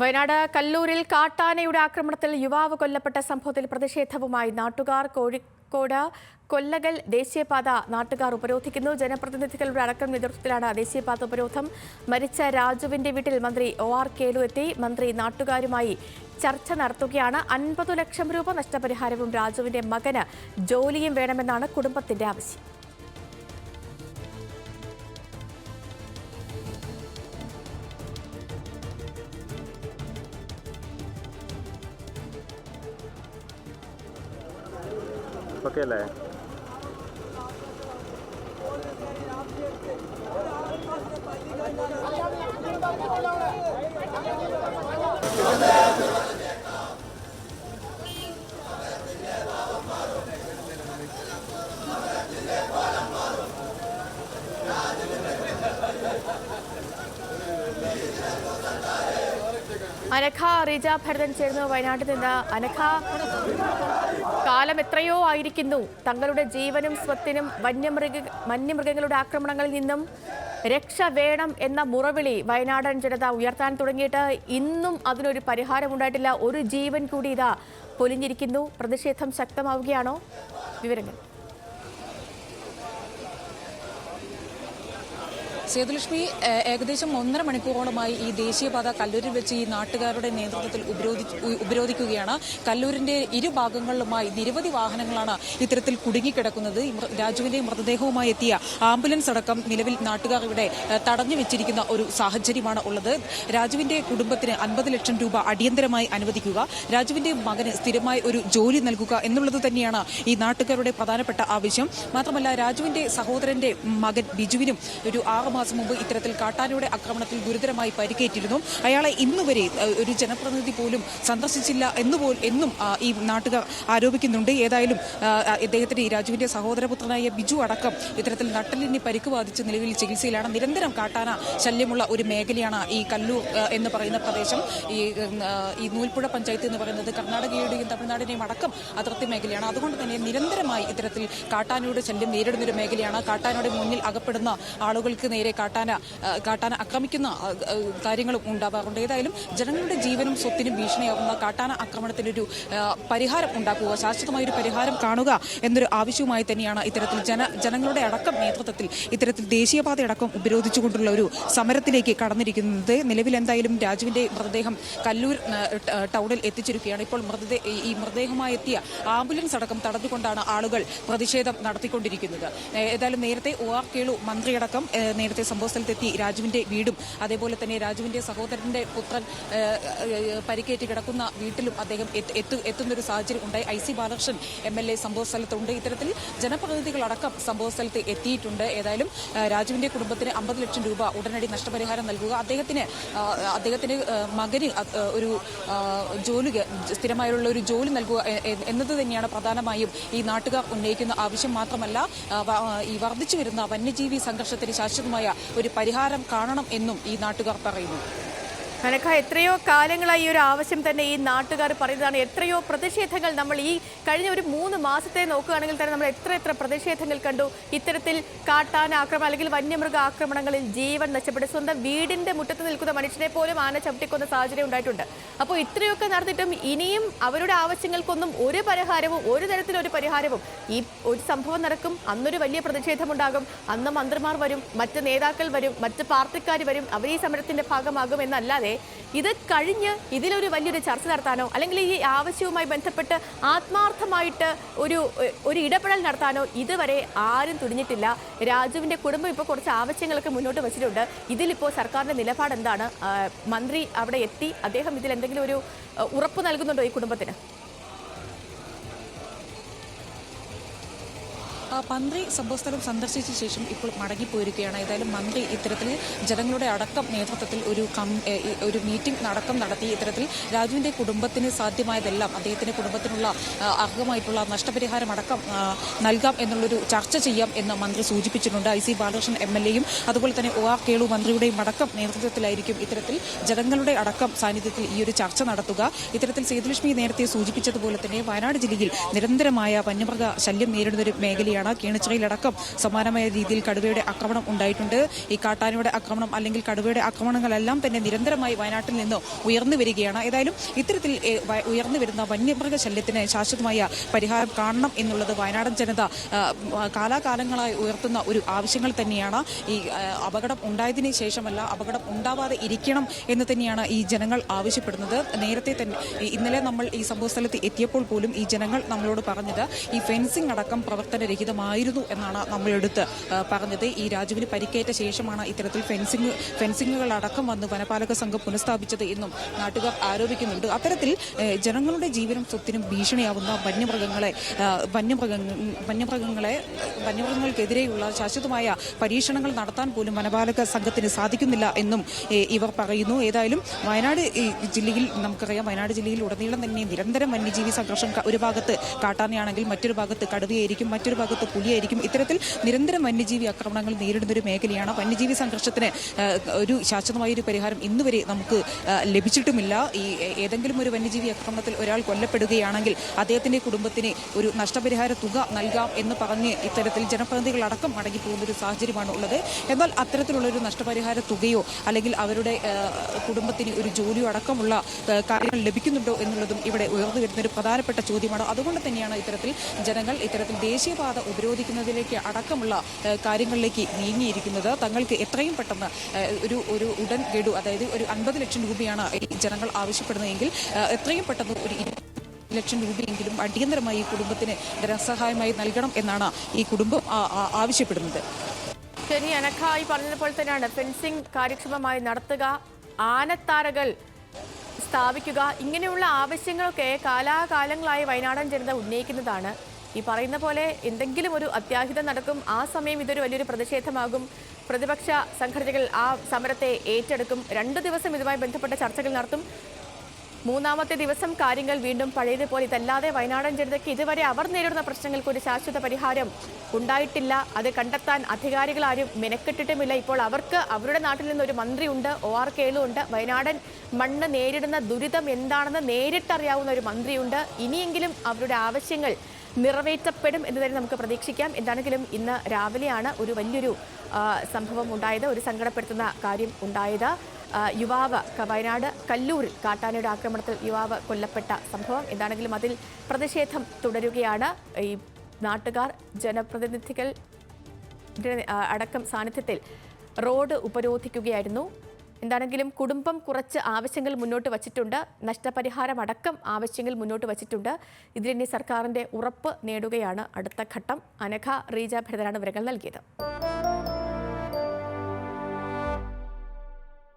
വയനാട് കല്ലൂരിൽ കാട്ടാനയുടെ ആക്രമണത്തിൽ യുവാവ് കൊല്ലപ്പെട്ട സംഭവത്തിൽ പ്രതിഷേധവുമായി നാട്ടുകാർ. കോഴിക്കോട് കൊല്ലകൽ ദേശീയപാത നാട്ടുകാർ ഉപരോധിക്കുന്നു. ജനപ്രതിനിധികളുടെ അടക്കം നേതൃത്വത്തിലാണ് ദേശീയപാത ഉപരോധം. മരിച്ച രാജുവിന്റെ വീട്ടിൽ മന്ത്രി OR കേളു എത്തി. മന്ത്രി നാട്ടുകാരുമായി ചർച്ച നടത്തുകയാണ്. 50 ലക്ഷം രൂപ നഷ്ടപരിഹാരവും രാജുവിന്റെ മകന് ജോലിയും വേണമെന്നാണ് കുടുംബത്തിന്റെ ആവശ്യം. ഓക്കെ അല്ലേ? അനഘ റീജ ഭരതൻ ചേർന്നു വയനാട്ടിൽ നിന്ന്. അനഘ, കാലം എത്രയോ ആയിരിക്കുന്നു തങ്ങളുടെ ജീവനും സ്വത്തിനും വന്യമൃഗങ്ങളുടെ ആക്രമണങ്ങളിൽ നിന്നും രക്ഷ വേണം എന്ന മുറവിളി വയനാടൻ ജനത ഉയർത്താൻ തുടങ്ങിയിട്ട് ഇന്നും അതിനൊരു പരിഹാരമുണ്ടായിട്ടില്ല. ഒരു ജീവൻ കൂടി ഇതാ പൊലിഞ്ഞിരിക്കുന്നു. പ്രതിഷേധം ശക്തമാവുകയാണോ? വിവരങ്ങൾ. സേതുലക്ഷ്മി, ഏകദേശം 1.5 മണിക്കൂറോളമായി ഈ ദേശീയപാത കല്ലൂരിൽ വെച്ച് ഈ നാട്ടുകാരുടെ നേതൃത്വത്തിൽ ഉപരോധിക്കുകയാണ്. കല്ലൂരിന്റെ ഇരുഭാഗങ്ങളിലുമായി നിരവധി വാഹനങ്ങളാണ് ഇത്തരത്തിൽ കുടുങ്ങിക്കിടക്കുന്നത്. രാജുവിന്റെ മൃതദേഹവുമായി എത്തിയ ആംബുലൻസ് അടക്കം നിലവിൽ നാട്ടുകാർ ഇവിടെ തടഞ്ഞു വെച്ചിരിക്കുന്ന ഒരു സാഹചര്യമാണ് ഉള്ളത്. രാജുവിന്റെ കുടുംബത്തിന് 50 ലക്ഷം രൂപ അടിയന്തരമായി അനുവദിക്കുക, രാജുവിന്റെ മകന് സ്ഥിരമായി ഒരു ജോലി നൽകുക എന്നുള്ളത് തന്നെയാണ് ഈ നാട്ടുകാരുടെ പ്രധാനപ്പെട്ട ആവശ്യം. മാത്രമല്ല, രാജുവിന്റെ സഹോദരന്റെ മകൻ ബിജുവിനും ഒരു 6 മാസം മുമ്പ് ഇത്തരത്തിൽ കാട്ടാനയുടെ ആക്രമണത്തിൽ ഗുരുതരമായി പരിക്കേറ്റിരുന്നു. അയാളെ ഇന്നുവരെ ഒരു ജനപ്രതിനിധി പോലും സന്ദർശിച്ചില്ല എന്നും ഈ നാട്ടുകാർ ആരോപിക്കുന്നുണ്ട്. ഏതായാലും അദ്ദേഹത്തിന്റെ രാജുവിന്റെ സഹോദരപുത്രനായ ബിജു അടക്കം ഇത്തരത്തിൽ നട്ടലിന് പരിക്ക് ബാധിച്ച് നിലവിൽ ചികിത്സയിലാണ്. നിരന്തരം കാട്ടാന ശല്യമുള്ള ഒരു മേഖലയാണ് ഈ കല്ലൂർ എന്ന് പറയുന്ന പ്രദേശം. ഈ നൂൽപ്പുഴ പഞ്ചായത്ത് എന്ന് പറയുന്നത് കർണാടകയുടെയും തമിഴ്നാടിനെയും അടക്കം അതിർത്തി മേഖലയാണ്. അതുകൊണ്ട് തന്നെ നിരന്തരമായി ഇത്തരത്തിൽ കാട്ടാനയുടെ ശല്യം നേരിടുന്നൊരു മേഖലയാണ്. കാട്ടാനയുടെ മുന്നിൽ അകപ്പെടുന്ന ആളുകൾക്ക് നേരെ കാട്ടാന ആക്രമിക്കുന്ന കാര്യങ്ങളും ഉണ്ടാവാറുണ്ട്. ഏതായാലും ജനങ്ങളുടെ ജീവനും സ്വത്തിനും ഭീഷണിയാവുന്ന കാട്ടാന ആക്രമണത്തിനൊരു പരിഹാരം ഉണ്ടാക്കുക, ശാശ്വതമായൊരു പരിഹാരം കാണുക എന്നൊരു ആവശ്യവുമായി തന്നെയാണ് ഇത്തരത്തിൽ ജനങ്ങളുടെ അടക്കം നേതൃത്വത്തിൽ ഇത്തരത്തിൽ ദേശീയപാത അടക്കം ഉപരോധിച്ചുകൊണ്ടുള്ള ഒരു സമരത്തിലേക്ക് കടന്നിരിക്കുന്നത്. നിലവിൽ എന്തായാലും രാജുവിന്റെ മൃതദേഹം കല്ലൂർ ടൗണിൽ എത്തിച്ചിരിക്കുകയാണ്. ഇപ്പോൾ ഈ മൃതദേഹമായി എത്തിയ ആംബുലൻസ് അടക്കം തടഞ്ഞുകൊണ്ടാണ് ആളുകൾ പ്രതിഷേധം നടത്തിക്കൊണ്ടിരിക്കുന്നത്. ഏതായാലും നേരത്തെ OR കേളു മന്ത്രിയടക്കം നേരത്തെ സംഭവസ്ഥലത്തെത്തി രാജുവിന്റെ വീടും അതേപോലെ തന്നെ രാജുവിന്റെ സഹോദരന്റെ പുത്രൻ പരിക്കേറ്റ് കിടക്കുന്ന വീട്ടിലും അദ്ദേഹം എത്തുന്നൊരു സാഹചര്യം ഉണ്ടായി. IC Balakrishnan MLA സംഭവസ്ഥലത്തുണ്ട്. ഇത്തരത്തിൽ ജനപ്രതിനിധികളടക്കം സംഭവസ്ഥലത്ത് എത്തിയിട്ടുണ്ട്. ഏതായാലും രാജുവിന്റെ കുടുംബത്തിന് 50 ലക്ഷം രൂപ ഉടനടി നഷ്ടപരിഹാരം നൽകുക, അദ്ദേഹത്തിന് മകന് ഒരു ജോലി, സ്ഥിരമായുള്ള ഒരു ജോലി നൽകുക എന്നത് തന്നെയാണ് പ്രധാനമായും ഈ നാട്ടുകാർ ഉന്നയിക്കുന്ന ആവശ്യം. മാത്രമല്ല, ഈ വർദ്ധിച്ചു വരുന്ന വന്യജീവി സംഘർഷത്തിന് ശാശ്വതമായ ഒരു പരിഹാരം കാണണം എന്നും ഈ നാട്ടുകാർ പറയുന്നു. അനഘ, എത്രയോ കാലങ്ങളായി ഈ ഒരു ആവശ്യം തന്നെ ഈ നാട്ടുകാർ പറയുന്നതാണ്. എത്രയോ പ്രതിഷേധങ്ങൾ നമ്മൾ ഈ കഴിഞ്ഞ ഒരു 3 മാസത്തെ നോക്കുകയാണെങ്കിൽ തന്നെ നമ്മൾ എത്ര പ്രതിഷേധങ്ങൾ കണ്ടു. ഇത്തരത്തിൽ കാട്ടാന ആക്രമണം അല്ലെങ്കിൽ വന്യമൃഗ ആക്രമണങ്ങളിൽ ജീവൻ നഷ്ടപ്പെട്ട് സ്വന്തം വീടിന്റെ മുറ്റത്ത് നിൽക്കുന്ന മനുഷ്യനെ പോലും ആന ചവിട്ടിക്കൊന്ന സാഹചര്യം ഉണ്ടായിട്ടുണ്ട്. അപ്പോൾ ഇത്രയൊക്കെ നടന്നിട്ടും ഇനിയും അവരുടെ ആവശ്യങ്ങൾക്കൊന്നും ഒരു പരിഹാരവും, ഒരു തരത്തിലൊരു പരിഹാരവും. ഈ ഒരു സംഭവം നടക്കും, അന്നൊരു വലിയ പ്രതിഷേധമുണ്ടാകും, അന്ന് മന്ത്രിമാർ വരും, മറ്റ് നേതാക്കൾ വരും, മറ്റ് പാർട്ടിക്കാർ വരും, അവർ ഈ സമരത്തിന്റെ ഭാഗമാകും എന്നല്ലാതെ ഇത് കഴിഞ്ഞ് ഇതിലൊരു വലിയൊരു ചർച്ച നടത്താനോ അല്ലെങ്കിൽ ഈ ആവശ്യവുമായി ബന്ധപ്പെട്ട് ആത്മാർത്ഥമായിട്ട് ഒരു ഇടപെടൽ നടത്താനോ ഇതുവരെ ആരും തുനിഞ്ഞിട്ടില്ല. രാജുവിന്റെ കുടുംബം ഇപ്പോൾ കുറച്ച് ആവശ്യങ്ങളൊക്കെ മുന്നോട്ട് വെച്ചിട്ടുണ്ട്. ഇതിലിപ്പോൾ സർക്കാരിന്റെ നിലപാട് എന്താണ്? മന്ത്രി അവിടെ എത്തി, അദ്ദേഹം ഇതിൽ എന്തെങ്കിലും ഒരു ഉറപ്പ് നൽകുന്നുണ്ടോ ഈ കുടുംബത്തിന്? മന്ത്രി സംഭവസ്ഥലം സന്ദർശിച്ച ശേഷം ഇപ്പോൾ മടങ്ങിപ്പോയിരിക്കുകയാണ്. ഏതായാലും മന്ത്രി ഇത്തരത്തിൽ ജനങ്ങളുടെ അടക്കം നേതൃത്വത്തിൽ ഒരു മീറ്റിംഗ് നടത്തി ഇത്തരത്തിൽ രാജുവിന്റെ കുടുംബത്തിന് സാധ്യമായതെല്ലാം അദ്ദേഹത്തിന്റെ കുടുംബത്തിനുള്ള അർഹമായിട്ടുള്ള നഷ്ടപരിഹാരം അടക്കം നൽകാം എന്നുള്ളൊരു ചർച്ച ചെയ്യാം എന്ന് മന്ത്രി സൂചിപ്പിച്ചിട്ടുണ്ട്. IC ബാലകൃഷ്ണൻ MLAയും അതുപോലെ തന്നെ OR കേളു മന്ത്രിയുടെയും അടക്കം നേതൃത്വത്തിലായിരിക്കും ഇത്തരത്തിൽ ജനങ്ങളുടെ അടക്കം സാന്നിധ്യത്തിൽ ഈ ഒരു ചർച്ച നടത്തുക. ഇത്തരത്തിൽ സേതുലക്ഷ്മി നേരത്തെ സൂചിപ്പിച്ചതുപോലെ തന്നെ വയനാട് ജില്ലയിൽ നിരന്തരമായ വന്യമൃഗ ശല്യം നേരിടുന്ന ഒരു മേഖലയാണ് വരികയാണ്. കീണിച്ചിറയിലടക്കം സമാനമായ രീതിയിൽ കടുവയുടെ ആക്രമണം ഉണ്ടായിട്ടുണ്ട്. ഈ കാട്ടാനയുടെ ആക്രമണം അല്ലെങ്കിൽ കടുവയുടെ ആക്രമണങ്ങളെല്ലാം തന്നെ നിരന്തരമായി വയനാട്ടിൽ നിന്ന് ഉയർന്നു വരികയാണ്. ഏതായാലും ഇത്തരത്തിൽ ഉയർന്നു വരുന്ന വന്യമൃഗ ശല്യത്തിന് ശാശ്വതമായ പരിഹാരം കാണണം എന്നുള്ളത് വയനാടൻ ജനത കാലാകാലങ്ങളായി ഉയർത്തുന്ന ഒരു ആവശ്യങ്ങൾ തന്നെയാണ്. ഈ അപകടം ഉണ്ടായതിനു ശേഷമല്ല, അപകടം ഉണ്ടാവാതെ ഇരിക്കണം എന്ന് തന്നെയാണ് ഈ ജനങ്ങൾ ആവശ്യപ്പെടുന്നത്. നേരത്തെ തന്നെ ഇന്നലെ നമ്മൾ ഈ സംഭവ സ്ഥലത്ത് എത്തിയപ്പോൾ പോലും ഈ ജനങ്ങൾ നമ്മളോട് പറഞ്ഞത് ഈ ഫെൻസിംഗ് അടക്കം പ്രവർത്തനരഹിതമായിരുന്നു എന്നാണ് നമ്മളെടുത്ത് പറഞ്ഞത്. ഈ രാജുവിന് പരിക്കേറ്റ ശേഷമാണ് ഇത്തരത്തിൽ ഫെൻസിങ്ങുകൾ അടക്കം വന്ന് വനപാലക സംഘം പുനഃസ്ഥാപിച്ചത് എന്നും നാട്ടുകാർ ആരോപിക്കുന്നുണ്ട്. അത്തരത്തിൽ ജനങ്ങളുടെ ജീവനും സ്വത്തിനും ഭീഷണിയാവുന്ന വന്യമൃഗങ്ങൾക്കെതിരെയുള്ള ശാശ്വതമായ പരീക്ഷണങ്ങൾ നടത്താൻ പോലും വനപാലക സംഘത്തിന് സാധിക്കുന്നില്ല എന്നും ഇവർ പറയുന്നു. ഏതായാലും വയനാട് ജില്ലയിൽ നമുക്കറിയാം, വയനാട് ജില്ലയിൽ ഉടനീളം തന്നെ നിരന്തരം വന്യജീവി സംഘർഷം, ഒരു ഭാഗത്ത് കാട്ടാനയാണെങ്കിൽ മറ്റൊരു ഭാഗത്ത് കടുവയായിരിക്കും, മറ്റൊരു ഭാഗത്ത് പുലിയായിരിക്കും. ഇത്തരത്തിൽ നിരന്തരം വന്യജീവി ആക്രമണങ്ങൾ നേരിടുന്നൊരു മേഖലയാണ്. വന്യജീവി സംഘർഷത്തിന് ഒരു ശാശ്വതമായൊരു പരിഹാരം ഇന്നുവരെ നമുക്ക് ലഭിച്ചിട്ടുമില്ല. ഈ ഏതെങ്കിലും ഒരു വന്യജീവി ആക്രമണത്തിൽ ഒരാൾ കൊല്ലപ്പെടുകയാണെങ്കിൽ അദ്ദേഹത്തിന്റെ കുടുംബത്തിന് ഒരു നഷ്ടപരിഹാര തുക നൽകാം എന്ന് പറഞ്ഞ് ഇത്തരത്തിൽ ജനപ്രതിനിധികൾ അടക്കം മടങ്ങിപ്പോകുന്ന ഒരു സാഹചര്യമാണ് ഉള്ളത്. എന്നാൽ അത്തരത്തിലുള്ള ഒരു നഷ്ടപരിഹാര തുകയോ അല്ലെങ്കിൽ അവരുടെ കുടുംബത്തിന് ഒരു ജോലിയോ അടക്കമുള്ള കാര്യങ്ങൾ ലഭിക്കുന്നുണ്ടോ എന്നുള്ളതും ഇവിടെ ഉയർന്നു വരുന്ന ഒരു പ്രധാനപ്പെട്ട ചോദ്യമാണ്. അതുകൊണ്ട് തന്നെയാണ് ജനങ്ങൾ ഇത്തരത്തിൽ ദേശീയപാത ഉപരോധിക്കുന്നതിലേക്ക് അടക്കമുള്ള കാര്യങ്ങളിലേക്ക് നീങ്ങിയിരിക്കുന്നത്. തങ്ങൾക്ക് എത്രയും പെട്ടെന്ന് ഒരു ഉടൻ ഗഡു, അതായത് ഒരു 50 ലക്ഷം രൂപയാണ് ജനങ്ങൾ ആവശ്യപ്പെടുന്നതെങ്കിൽ എത്രയും പെട്ടെന്ന് ഒരു 20 ലക്ഷം രൂപയെങ്കിലും അടിയന്തരമായി ഈ കുടുംബത്തിന് ധനസഹായമായി നൽകണം എന്നാണ് ഈ കുടുംബം ആവശ്യപ്പെടുന്നത്. ശരി, അനഘായി പറഞ്ഞതുപോലെ തന്നെയാണ് ഫെൻസിംഗ് കാര്യക്ഷമമായി നടത്തുക, ആനത്താരകൾ സ്ഥാപിക്കുക, ഇങ്ങനെയുള്ള ആവശ്യങ്ങളൊക്കെ കാലാകാലങ്ങളായി വയനാടൻ ജനത ഉന്നയിക്കുന്നതാണ്. ഈ പറയുന്ന പോലെ എന്തെങ്കിലും ഒരു അത്യാഹിതം നടക്കും, ആ സമയം ഇതൊരു വലിയൊരു പ്രതിഷേധമാകും, പ്രതിപക്ഷ സംഘടനകൾ ആ സമരത്തെ ഏറ്റെടുക്കും, 2 ദിവസം ഇതുമായി ബന്ധപ്പെട്ട ചർച്ചകൾ നടത്തും, 3-ാമത്തെ ദിവസം കാര്യങ്ങൾ വീണ്ടും പഴയതുപോലെ. ഇതല്ലാതെ വയനാടൻ ജനതയ്ക്ക് ഇതുവരെ അവർ നേരിടുന്ന പ്രശ്നങ്ങൾക്ക് ഒരു ശാശ്വത പരിഹാരം ഉണ്ടായിട്ടില്ല. അത് കണ്ടെത്താൻ അധികാരികൾ ആരും മെനക്കെട്ടിട്ടുമില്ല. ഇപ്പോൾ അവർക്ക് അവരുടെ നാട്ടിൽ നിന്നൊരു മന്ത്രിയുണ്ട്, OR കേളു ഉണ്ട്, വയനാടൻ മണ്ണ് നേരിടുന്ന ദുരിതം എന്താണെന്ന് നേരിട്ടറിയാവുന്ന ഒരു മന്ത്രിയുണ്ട്. ഇനിയെങ്കിലും അവരുടെ ആവശ്യങ്ങൾ നിറവേറ്റപ്പെടും എന്ന് തന്നെ നമുക്ക് പ്രതീക്ഷിക്കാം. എന്താണെങ്കിലും ഇന്ന് രാവിലെയാണ് ഒരു വലിയൊരു സംഭവം ഉണ്ടായത്, ഒരു സങ്കടപ്പെടുത്തുന്ന കാര്യം ഉണ്ടായത്. യുവാവ് വയനാട് കല്ലൂരിൽ കാട്ടാനയുടെ ആക്രമണത്തിൽ യുവാവ് കൊല്ലപ്പെട്ട സംഭവം. എന്താണെങ്കിലും അതിൽ പ്രതിഷേധം തുടരുകയാണ്. ഈ നാട്ടുകാർ ജനപ്രതിനിധികൾ അടക്കം സാന്നിധ്യത്തിൽ റോഡ് ഉപരോധിക്കുകയായിരുന്നു. എന്താണെങ്കിലും കുടുംബം കുറച്ച് ആവശ്യങ്ങൾ മുന്നോട്ട് വച്ചിട്ടുണ്ട്, നഷ്ടപരിഹാരം അടക്കം ആവശ്യങ്ങൾ മുന്നോട്ട് വച്ചിട്ടുണ്ട്. ഇതിലിനി സർക്കാരിൻ്റെ ഉറപ്പ് നേടുകയാണ് അടുത്ത ഘട്ടം. അനഘ, റീജ ഭരതനാണ് വിവരങ്ങൾ നൽകിയത്.